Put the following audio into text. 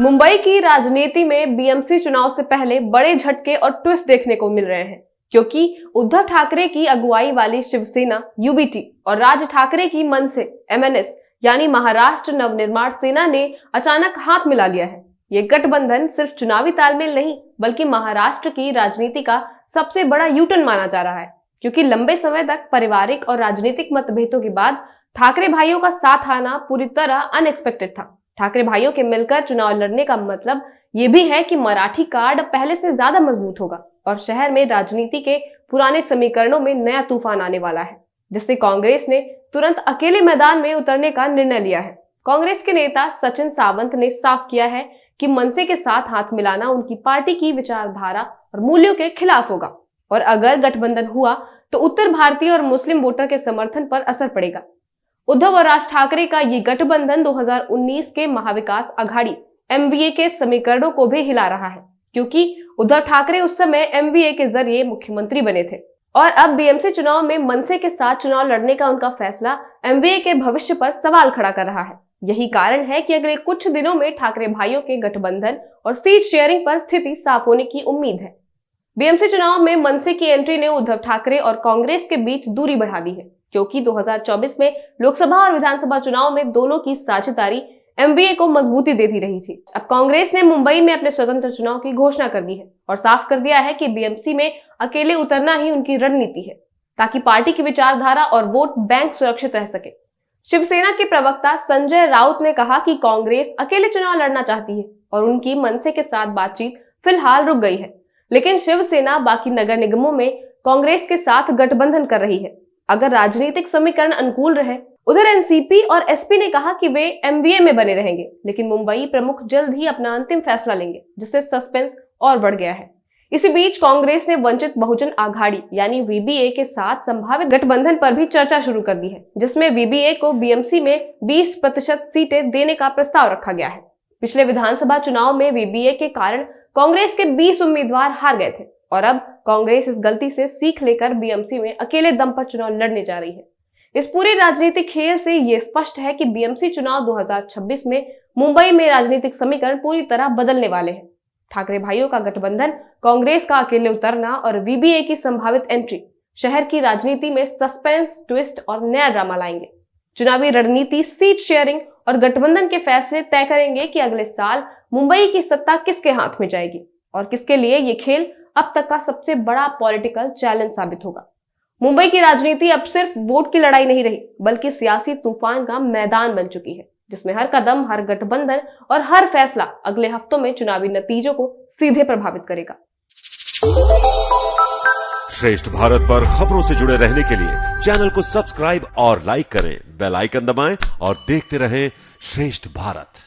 मुंबई की राजनीति में बीएमसी चुनाव से पहले बड़े झटके और ट्विस्ट देखने को मिल रहे हैं, क्योंकि उद्धव ठाकरे की अगुवाई वाली शिवसेना यूबीटी और राज ठाकरे की मनसे एमएनएस यानी महाराष्ट्र नवनिर्माण सेना ने अचानक हाथ मिला लिया है। ये गठबंधन सिर्फ चुनावी तालमेल नहीं बल्कि महाराष्ट्र की राजनीति का सबसे बड़ा यूटर्न माना जा रहा है, क्योंकि लंबे समय तक पारिवारिक और राजनीतिक मतभेदों के बाद ठाकरे भाइयों का साथ आना पूरी तरह अनएक्सपेक्टेड था। ठाकरे भाइयों के मिलकर चुनाव लड़ने का मतलब ये भी है कि मराठी कार्ड पहले से ज्यादा मजबूत होगा और शहर में राजनीति के पुराने समीकरणों में नया तूफान आने वाला है, जिससे कांग्रेस ने तुरंत अकेले मैदान में उतरने का निर्णय लिया है। कांग्रेस के नेता सचिन सावंत ने साफ किया है कि मनसे के साथ हाथ मिलाना उनकी पार्टी की विचारधारा और मूल्यों के खिलाफ होगा और अगर गठबंधन हुआ तो उत्तर भारतीय और मुस्लिम वोटर के समर्थन पर असर पड़ेगा। उद्धव और राज ठाकरे का ये गठबंधन 2019 के महाविकास अघाड़ी एमवीए के समीकरणों को भी हिला रहा है, क्योंकि उद्धव ठाकरे उस समय एमवीए के जरिए मुख्यमंत्री बने थे और अब बीएमसी चुनाव में मनसे के साथ चुनाव लड़ने का उनका फैसला एमवीए के भविष्य पर सवाल खड़ा कर रहा है। यही कारण है कि अगले कुछ दिनों में ठाकरे भाइयों के गठबंधन और सीट शेयरिंग पर स्थिति साफ होने की उम्मीद है। बीएमसी चुनाव में मनसे की एंट्री ने उद्धव ठाकरे और कांग्रेस के बीच दूरी बढ़ा दी है, क्योंकि 2024 में लोकसभा और विधानसभा चुनाव में दोनों की साझेदारी एमवीए को मजबूती देती रही थी। अब कांग्रेस ने मुंबई में अपने स्वतंत्र चुनाव की घोषणा कर दी है और साफ कर दिया है कि बीएमसी में अकेले उतरना ही उनकी रणनीति है, ताकि पार्टी की विचारधारा और वोट बैंक सुरक्षित रह सके। शिवसेना के प्रवक्ता संजय राउत ने कहा कि कांग्रेस अकेले चुनाव लड़ना चाहती है और उनकी मनसे के साथ बातचीत फिलहाल रुक गई है, लेकिन शिवसेना बाकी नगर निगमों में कांग्रेस के साथ गठबंधन कर रही है अगर राजनीतिक समीकरण अनुकूल रहे। उधर एनसीपी और एसपी ने कहा कि वे एमवीए में बने रहेंगे, लेकिन मुंबई प्रमुख जल्द ही अपना अंतिम फैसला लेंगे, जिससे सस्पेंस और बढ़ गया है। इसी बीच कांग्रेस ने वंचित बहुजन आघाड़ी यानी वीबीए के साथ संभावित गठबंधन पर भी चर्चा शुरू कर दी है, जिसमें वीबीए को बीएमसी में 20% सीटें देने का प्रस्ताव रखा गया है। पिछले विधानसभा चुनाव में वीबीए के कारण कांग्रेस के 20 उम्मीदवार हार गए थे और अब कांग्रेस इस गलती से सीख लेकर बीएमसी में अकेले दम पर चुनाव लड़ने जा रही है। इस पूरे राजनीतिक खेल से ये स्पष्ट है कि बीएमसी चुनाव 2026 में मुंबई में राजनीतिक समीकरण पूरी तरह बदलने वाले हैं। ठाकरे भाइयों का गठबंधन, कांग्रेस का अकेले उतरना और वीबीए की संभावित एंट्री शहर की राजनीति में सस्पेंस, ट्विस्ट और नया ड्रामा लाएंगे। चुनावी रणनीति, सीट शेयरिंग और गठबंधन के फैसले तय करेंगे कि अगले साल मुंबई की सत्ता किसके हाथ में जाएगी और किसके लिए ये खेल अब तक का सबसे बड़ा पॉलिटिकल चैलेंज साबित होगा। मुंबई की राजनीति अब सिर्फ वोट की लड़ाई नहीं रही बल्कि सियासी तूफान का मैदान बन चुकी है, जिसमें हर कदम, हर गठबंधन और हर फैसला अगले हफ्तों में चुनावी नतीजों को सीधे प्रभावित करेगा। श्रेष्ठ भारत पर खबरों से जुड़े रहने के लिए चैनल को सब्सक्राइब और लाइक करें, बेल आइकन दबाएं और देखते रहें श्रेष्ठ भारत।